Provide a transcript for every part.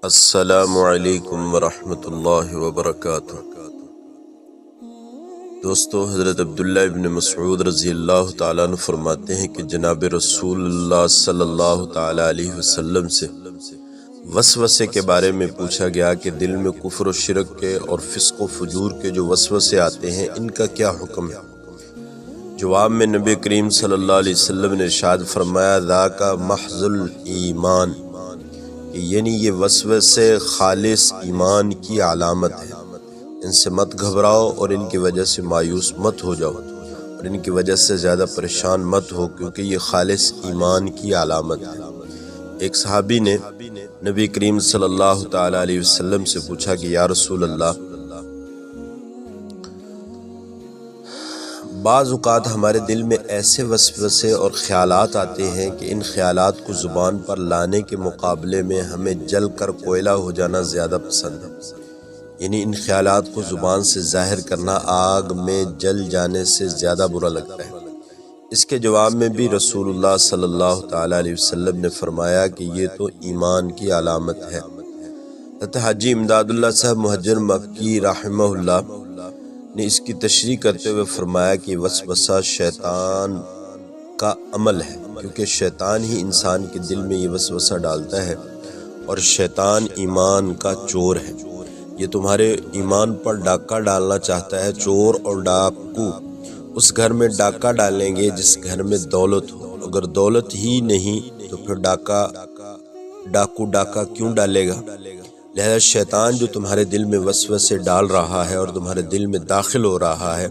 السلام علیکم ورحمۃ اللہ وبرکاتہ۔ دوستو، حضرت عبداللہ ابن مسعود رضی اللہ تعالیٰ عنہ فرماتے ہیں کہ جناب رسول اللہ صلی اللہ تعالیٰ علیہ وسلم سے وسوسے کے بارے میں پوچھا گیا کہ دل میں کفر و شرک کے اور فسق و فجور کے جو وسوسے آتے ہیں ان کا کیا حکم ہے؟ جواب میں نبی کریم صلی اللہ علیہ وسلم نے ارشاد فرمایا، ذاک محض الایمان، یعنی یہ وسوسے خالص ایمان کی علامت ہے۔ ان سے مت گھبراؤ اور ان کی وجہ سے مایوس مت ہو جاؤ اور ان کی وجہ سے زیادہ پریشان مت ہو، کیونکہ یہ خالص ایمان کی علامت ہے۔ ایک صحابی نے نبی کریم صلی اللہ تعالیٰ علیہ وسلم سے پوچھا کہ یا رسول اللہ، بعض اوقات ہمارے دل میں ایسے وسوسے اور خیالات آتے ہیں کہ ان خیالات کو زبان پر لانے کے مقابلے میں ہمیں جل کر کوئلہ ہو جانا زیادہ پسند ہے، یعنی ان خیالات کو زبان سے ظاہر کرنا آگ میں جل جانے سے زیادہ برا لگتا ہے۔ اس کے جواب میں بھی رسول اللہ صلی اللہ تعالیٰ علیہ وسلم نے فرمایا کہ یہ تو ایمان کی علامت ہے۔ حضرت حاجی امداد اللہ صاحب محجر مکی رحمہ اللہ نے اس کی تشریح کرتے ہوئے فرمایا کہ وسوسہ شیطان کا عمل ہے، کیونکہ شیطان ہی انسان کے دل میں یہ وسوسہ ڈالتا ہے، اور شیطان ایمان کا چور ہے۔ یہ تمہارے ایمان پر ڈاکہ ڈالنا چاہتا ہے۔ چور اور ڈاکو اس گھر میں ڈاکہ ڈالیں گے جس گھر میں دولت ہو، اگر دولت ہی نہیں تو پھر ڈاکو ڈاکہ کیوں ڈالے گا؟ لہذا شیطان جو تمہارے دل میں وسوسے ڈال رہا ہے اور تمہارے دل میں داخل ہو رہا ہے،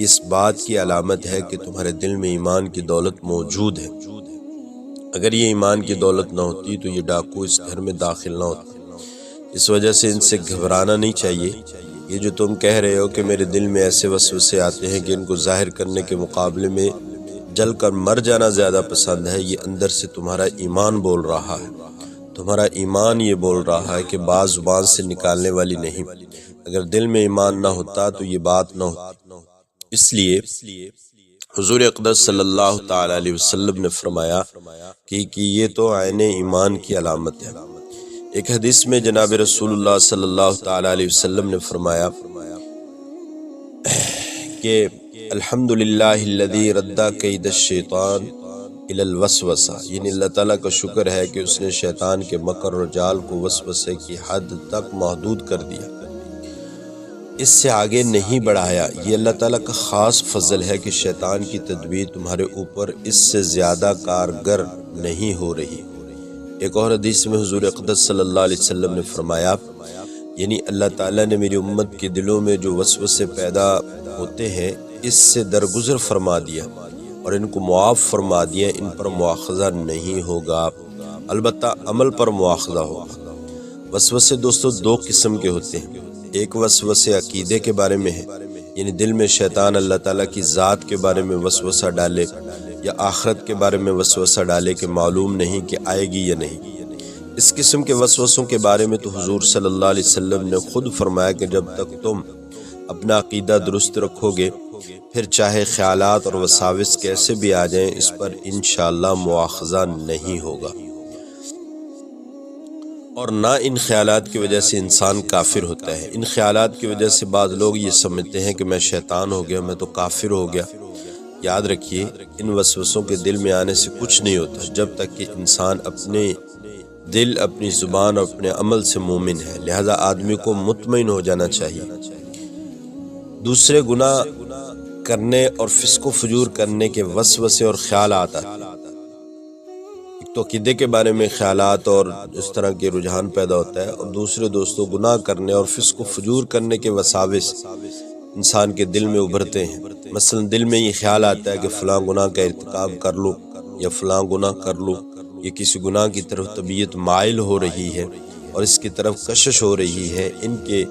اس بات کی علامت ہے کہ تمہارے دل میں ایمان کی دولت موجود ہے۔ اگر یہ ایمان کی دولت نہ ہوتی تو یہ ڈاکو اس گھر میں داخل نہ ہوتے۔ اس وجہ سے ان سے گھبرانا نہیں چاہیے۔ یہ جو تم کہہ رہے ہو کہ میرے دل میں ایسے وسوسے آتے ہیں کہ ان کو ظاہر کرنے کے مقابلے میں جل کر مر جانا زیادہ پسند ہے، یہ اندر سے تمہارا ایمان بول رہا ہے۔ تمہارا ایمان یہ بول رہا ہے کہ بات زبان سے نکالنے والی نہیں۔ اگر دل میں ایمان نہ ہوتا تو یہ بات نہ ہوتی۔ اس لیے حضور اقدس صلی اللہ تعالیٰ علیہ وسلم نے فرمایا کہ یہ تو عین ایمان کی علامت ہے۔ ایک حدیث میں جناب رسول اللہ صلی اللہ تعالیٰ علیہ وسلم نے فرمایا کہ الحمدللہ الذی رد کید الشیطان الی الوسوسہ، یعنی اللہ تعالیٰ کا شکر ہے کہ اس نے شیطان کے مکر و جال کو وسوسے کی حد تک محدود کر دیا، اس سے آگے نہیں بڑھایا۔ یہ اللہ تعالیٰ کا خاص فضل ہے کہ شیطان کی تدبیر تمہارے اوپر اس سے زیادہ کارگر نہیں ہو رہی۔ ایک اور حدیث میں حضور اقدس صلی اللہ علیہ وسلم نے فرمایا، یعنی اللہ تعالیٰ نے میری امت کے دلوں میں جو وسوسے پیدا ہوتے ہیں اس سے درگزر فرما دیا اور ان کو معاف فرما دیا، ان پر مواخذہ نہیں ہوگا، البتہ عمل پر مواخذہ ہوگا۔ وسوسے دوستو دو قسم کے ہوتے ہیں۔ ایک وسوسے عقیدے کے بارے میں ہے، یعنی دل میں شیطان اللہ تعالیٰ کی ذات کے بارے میں وسوسہ ڈالے یا آخرت کے بارے میں وسوسہ ڈالے کہ معلوم نہیں کہ آئے گی یا نہیں۔ اس قسم کے وسوسوں کے بارے میں تو حضور صلی اللہ علیہ وسلم نے خود فرمایا کہ جب تک تم اپنا عقیدہ درست رکھو گے، پھر چاہے خیالات اور وساوس کیسے بھی آ جائیں، اس پر انشاءاللہ مواخذہ نہیں ہوگا، اور نہ ان خیالات کی وجہ سے انسان کافر ہوتا ہے۔ ان خیالات کی وجہ سے بعض لوگ یہ سمجھتے ہیں کہ میں شیطان ہو گیا، میں تو کافر ہو گیا۔ یاد رکھیے، ان وسوسوں کے دل میں آنے سے کچھ نہیں ہوتا جب تک کہ انسان اپنے دل، اپنی زبان اور اپنے عمل سے مومن ہے، لہذا آدمی کو مطمئن ہو جانا چاہیے۔ دوسرے گناہ کرنے اور فسق و فجور کرنے کے وسوسے اور خیالات آتے ہیں۔ ایک تو عقیدے کے بارے میں خیالات اور اس طرح کے رجحان پیدا ہوتا ہے، اور دوسرے دوستوں گناہ کرنے اور فسق و فجور کرنے کے وساوس انسان کے دل میں ابھرتے ہیں۔ مثلا دل میں یہ خیال آتا ہے کہ فلاں گناہ کا ارتکاب کر لوں یا فلاں گناہ کر لوں، یہ کسی گناہ کی طرف طبیعت مائل ہو رہی ہے اور اس کی طرف کشش ہو رہی ہے۔ ان کے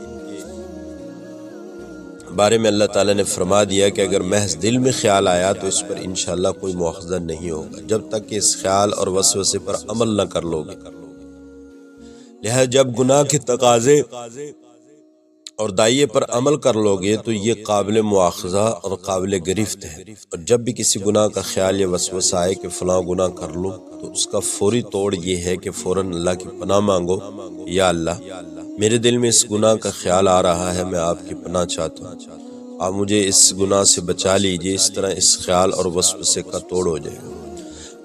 بارے میں اللہ تعالیٰ نے فرما دیا کہ اگر محض دل میں خیال آیا تو اس پر انشاءاللہ کوئی مواخذہ نہیں ہوگا جب تک کہ اس خیال اور وسوسے پر عمل نہ کر لو گے۔ لہذا جب گناہ کے تقاضے اور دائیے پر عمل کر لو گے تو یہ قابل مواخذہ اور قابل گرفت ہے، اور جب بھی کسی گناہ کا خیال یا وسوسہ آئے کہ فلاں گناہ کر لوں تو اس کا فوری توڑ یہ ہے کہ فوراً اللہ کی پناہ مانگو، یا اللہ میرے دل میں اس گناہ کا خیال آ رہا ہے، میں آپ کی پناہ چاہتا ہوں، آپ مجھے اس گناہ سے بچا لیجئے، اس طرح اس خیال اور وسوسے کا توڑ ہو جائے گا۔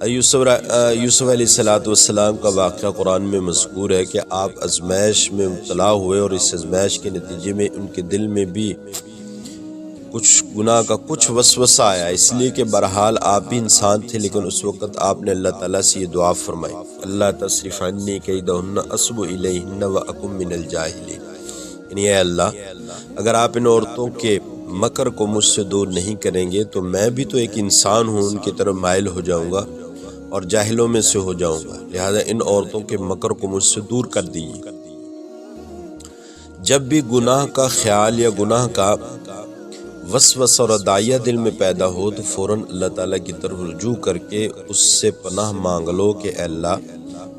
یوسف علیہ السلام کا واقعہ قرآن میں مذکور ہے کہ آپ آزمائش میں مبتلا ہوئے اور اس آزمائش کے نتیجے میں ان کے دل میں بھی کچھ گناہ کا کچھ وسوسہ آیا، اس لیے کہ بہرحال آپ بھی انسان تھے، لیکن اس وقت آپ نے اللہ تعالیٰ سے یہ دعا فرمائی، اللہ تصرف عنی کیدہن اصب الیہن واکن من الجاہلین، یعنی اے اللہ اگر آپ ان عورتوں کے مکر کو مجھ سے دور نہیں کریں گے تو میں بھی تو ایک انسان ہوں، ان کی طرف مائل ہو جاؤں گا اور جاہلوں میں سے ہو جاؤں گا، لہذا ان عورتوں کے مکر کو مجھ سے دور کر دیجیے۔ جب بھی گناہ کا خیال یا گناہ کا وسوسہ اور داعیہ دل میں پیدا ہو تو فوراً اللہ تعالیٰ کی طرف رجوع کر کے اس سے پناہ مانگ لو کہ اے اللہ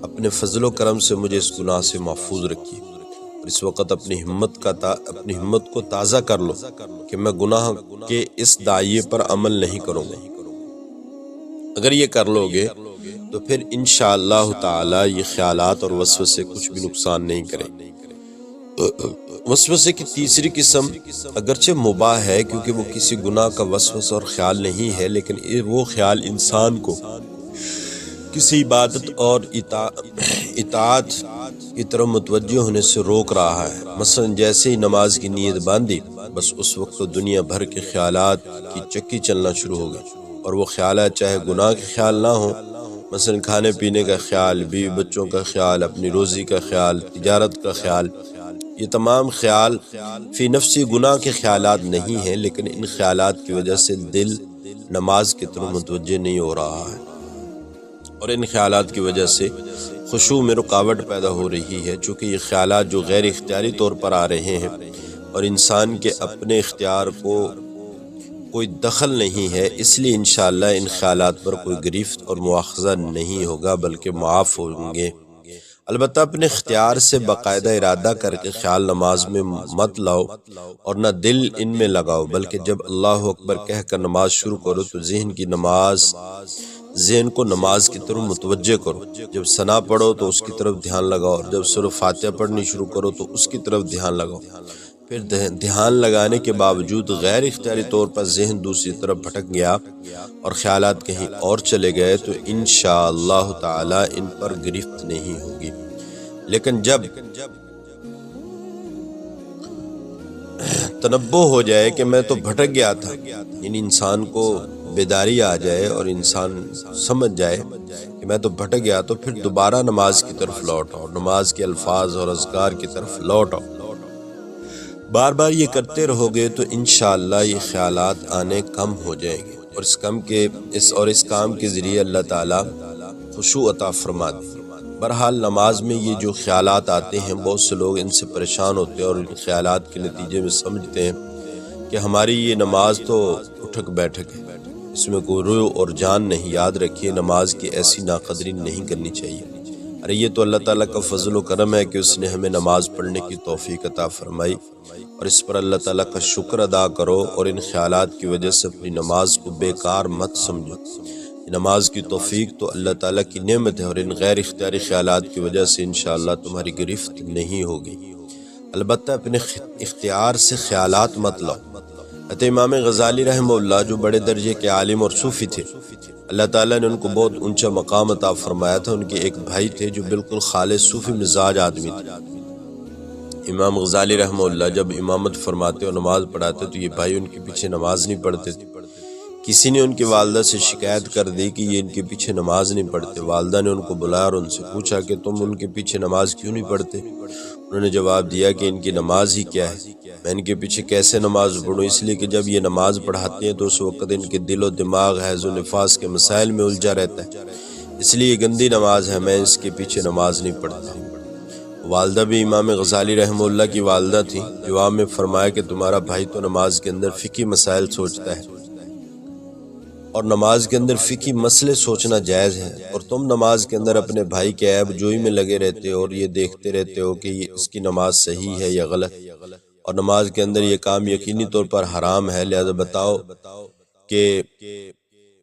اپنے فضل و کرم سے مجھے اس گناہ سے محفوظ رکھیے، اور اس وقت اپنی ہمت کو تازہ کر لو کہ میں گناہ کے اس داعیے پر عمل نہیں کروں گا۔ اگر یہ کر لو گے تو پھر انشاءاللہ تعالی یہ خیالات اور وسوسے کچھ بھی نقصان نہیں کریں۔ وسوسے کی تیسری قسم اگرچہ مباح ہے کیونکہ وہ کسی گناہ کا وسوسہ اور خیال نہیں ہے، لیکن وہ خیال انسان کو کسی عبادت اور اطاعت کی طرف متوجہ ہونے سے روک رہا ہے۔ مثلا جیسے ہی نماز کی نیت باندھی بس اس وقت تو دنیا بھر کے خیالات کی چکی چلنا شروع ہو گئی، اور وہ خیالات چاہے گناہ کے خیال نہ ہوں، مثلا کھانے پینے کا خیال، بیوی بچوں کا خیال، اپنی روزی کا خیال، تجارت کا خیال، یہ تمام خیال فی نفسی گناہ کے خیالات نہیں ہیں، لیکن ان خیالات کی وجہ سے دل نماز کی طرف متوجہ نہیں ہو رہا ہے، اور ان خیالات کی وجہ سے خشوع میں رکاوٹ پیدا ہو رہی ہے، چونکہ یہ خیالات جو غیر اختیاری طور پر آ رہے ہیں اور انسان کے اپنے اختیار کو کوئی دخل نہیں ہے، اس لیے انشاءاللہ ان خیالات پر کوئی گرفت اور مواخذہ نہیں ہوگا بلکہ معاف ہوں گے۔ البتہ اپنے اختیار سے باقاعدہ ارادہ کر کے خیال نماز میں مت لاؤ اور نہ دل ان میں لگاؤ، بلکہ جب اللہ اکبر کہہ کر نماز شروع کرو تو ذہن کو نماز کی طرف متوجہ کرو، جب ثنا پڑھو تو اس کی طرف دھیان لگاؤ، اور جب سورہ فاتحہ پڑھنی شروع کرو تو اس کی طرف دھیان لگاؤ۔ پھر دھیان لگانے کے باوجود غیر اختیاری طور پر ذہن دوسری طرف بھٹک گیا اور خیالات کہیں اور چلے گئے تو انشاءاللہ تعالی ان پر گرفت نہیں ہوگی، لیکن جب تنبہ ہو جائے کہ میں تو بھٹک گیا تھا، یعنی انسان کو بیداری آ جائے اور انسان سمجھ جائے کہ میں تو بھٹک گیا، تو پھر دوبارہ نماز کی طرف لوٹ آؤ، نماز کے الفاظ اور اذکار کی طرف لوٹ آؤ۔ بار بار یہ کرتے رہو گے تو انشاءاللہ یہ خیالات آنے کم ہو جائیں گے، اور اس کام کے ذریعے اللہ تعالیٰ خشوع عطا فرما دے۔ بہرحال نماز میں یہ جو خیالات آتے ہیں بہت سے لوگ ان سے پریشان ہوتے ہیں اور ان خیالات کے نتیجے میں سمجھتے ہیں کہ ہماری یہ نماز تو اٹھک بیٹھک ہے، اس میں کوئی روح اور جان نہیں۔ یاد رکھیے نماز کی ایسی ناقدری نہیں کرنی چاہیے۔ ارے یہ تو اللہ تعالیٰ کا فضل و کرم ہے کہ اس نے ہمیں نماز پڑھنے کی توفیق عطا فرمائی، اور اس پر اللہ تعالیٰ کا شکر ادا کرو، اور ان خیالات کی وجہ سے اپنی نماز کو بیکار مت سمجھو۔ نماز کی توفیق تو اللہ تعالیٰ کی نعمت ہے، اور ان غیر اختیاری خیالات کی وجہ سے انشاءاللہ تمہاری گرفت نہیں ہوگی۔ البتہ اپنے اختیار سے خیالات مت لاؤ۔ امام غزالی رحمہ اللہ جو بڑے درجے کے عالم اور صوفی تھے، اللہ تعالیٰ نے ان کو بہت اونچا مقام عطا فرمایا تھا۔ ان کے ایک بھائی تھے جو بالکل خالص صوفی مزاج آدمی تھے۔ امام غزالی رحمہ اللہ جب امامت فرماتے اور نماز پڑھاتے تو یہ بھائی ان کے پیچھے نماز نہیں پڑھتے تھے۔ کسی نے ان کی والدہ سے شکایت کر دی کہ یہ ان کے پیچھے نماز نہیں پڑھتے۔ والدہ نے ان کو بلایا اور ان سے پوچھا کہ تم ان کے پیچھے نماز کیوں نہیں پڑھتے؟ انہوں نے جواب دیا کہ ان کی نماز ہی کیا ہے، میں ان کے پیچھے کیسے نماز پڑھوں؟ اس لیے کہ جب یہ نماز پڑھاتے ہیں تو اس وقت ان کے دل و دماغ حیض و نفاس کے مسائل میں الجھا رہتا ہے، اس لیے یہ گندی نماز ہے، میں اس کے پیچھے نماز نہیں پڑھتا۔ والدہ بھی امام غزالی رحمہ اللہ کی والدہ تھی۔ جواب میں فرمایا کہ تمہارا بھائی تو نماز کے اندر فقہی مسائل سوچتا ہے، اور نماز کے اندر فقہی مسئلے سوچنا جائز ہے، اور تم نماز کے اندر اپنے بھائی کے عیب جوئی میں لگے رہتے ہو اور یہ دیکھتے رہتے ہو کہ اس کی نماز صحیح ہے یا غلط، اور نماز کے اندر یہ کام یقینی طور پر حرام ہے، لہذا بتاؤ کہ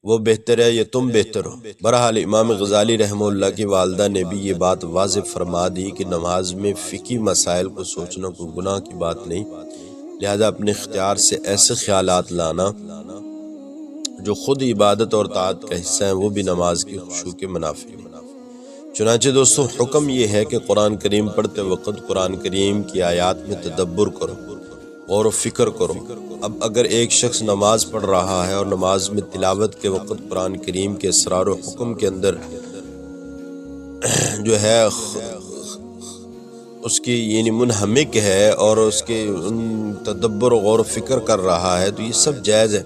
وہ بہتر ہے یا تم بہتر ہو؟ بہرحال امام غزالی رحمہ اللہ کی والدہ نے بھی یہ بات واضح فرما دی کہ نماز میں فقہی مسائل کو سوچنا کوئی گناہ کی بات نہیں، لہذا اپنے اختیار سے ایسے خیالات لانا جو خود عبادت اور طاعت کا حصہ ہیں وہ بھی نماز کی خشوع کے منافی ہیں۔ چنانچہ دوستو حکم یہ ہے کہ قرآن کریم پڑھتے وقت قرآن کریم کی آیات میں تدبر کرو، غور و فکر کرو۔ اب اگر ایک شخص نماز پڑھ رہا ہے اور نماز میں تلاوت کے وقت قرآن کریم کے اسرار و حکم کے اندر جو ہے اس کی یعنی منہمک ہے اور اس کے تدبر و غور و فکر کر رہا ہے تو یہ سب جائز ہے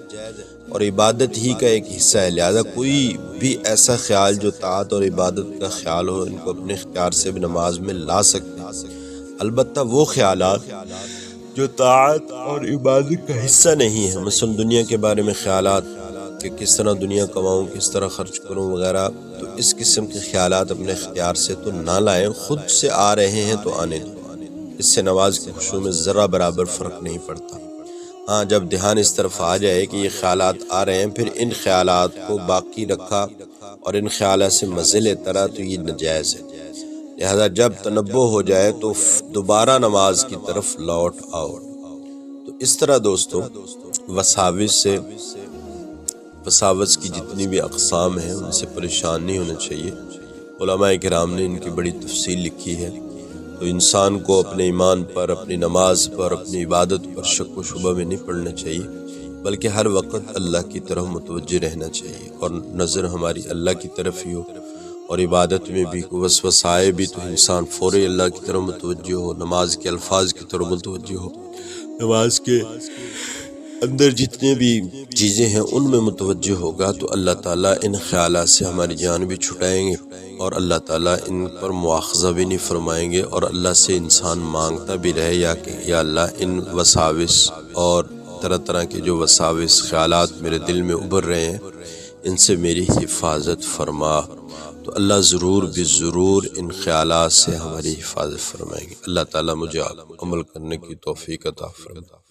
اور عبادت ہی کا ایک حصہ ہے، لہذا کوئی بھی ایسا خیال جو طاعت اور عبادت کا خیال ہو ان کو اپنے اختیار سے بھی نماز میں لا سکتے ہیں، البتہ وہ خیالات جو طاعت اور عبادت کا حصہ نہیں ہے، مثلا دنیا کے بارے میں خیالات کہ کس طرح دنیا کماؤں، کس طرح خرچ کروں وغیرہ، تو اس قسم کے خیالات اپنے اختیار سے تو نہ لائیں، خود سے آ رہے ہیں تو آنے دیں، اس سے نماز کی خشوع میں ذرہ برابر فرق نہیں پڑتا۔ ہاں جب دھیان اس طرف آ جائے کہ یہ خیالات آ رہے ہیں پھر ان خیالات کو باقی رکھا اور ان خیالات سے مزے لیتا رہا تو یہ ناجائز ہے، لہذا جب تنبہ ہو جائے تو دوبارہ نماز کی طرف لوٹ آؤ۔ تو اس طرح دوستو وساوس کی جتنی بھی اقسام ہیں ان سے پریشان نہیں ہونا چاہیے، علماء کرام نے ان کی بڑی تفصیل لکھی ہے، تو انسان کو اپنے ایمان پر، اپنی نماز پر، اپنی عبادت پر شک و شبہ میں نہیں پڑنا چاہیے، بلکہ ہر وقت اللہ کی طرف متوجہ رہنا چاہیے اور نظر ہماری اللہ کی طرف ہی ہو، اور عبادت میں بھی وسوسہ آئے بھی تو انسان فوری اللہ کی طرف متوجہ ہو، نماز کے الفاظ کی طرف متوجہ ہو، نماز کے اندر جتنے بھی چیزیں ہیں ان میں متوجہ ہوگا تو اللہ تعالیٰ ان خیالات سے ہماری جان بھی چھٹائیں گے اور اللہ تعالیٰ ان پر مواخذہ بھی نہیں فرمائیں گے، اور اللہ سے انسان مانگتا بھی رہے یا اللہ ان وساوس اور طرح طرح کے جو وساوس خیالات میرے دل میں ابھر رہے ہیں ان سے میری حفاظت فرما، تو اللہ ضرور بھی ضرور ان خیالات سے ہماری حفاظت فرمائیں گے۔ اللہ تعالیٰ مجھے عمل کرنے کی توفیق عطا فرمائے۔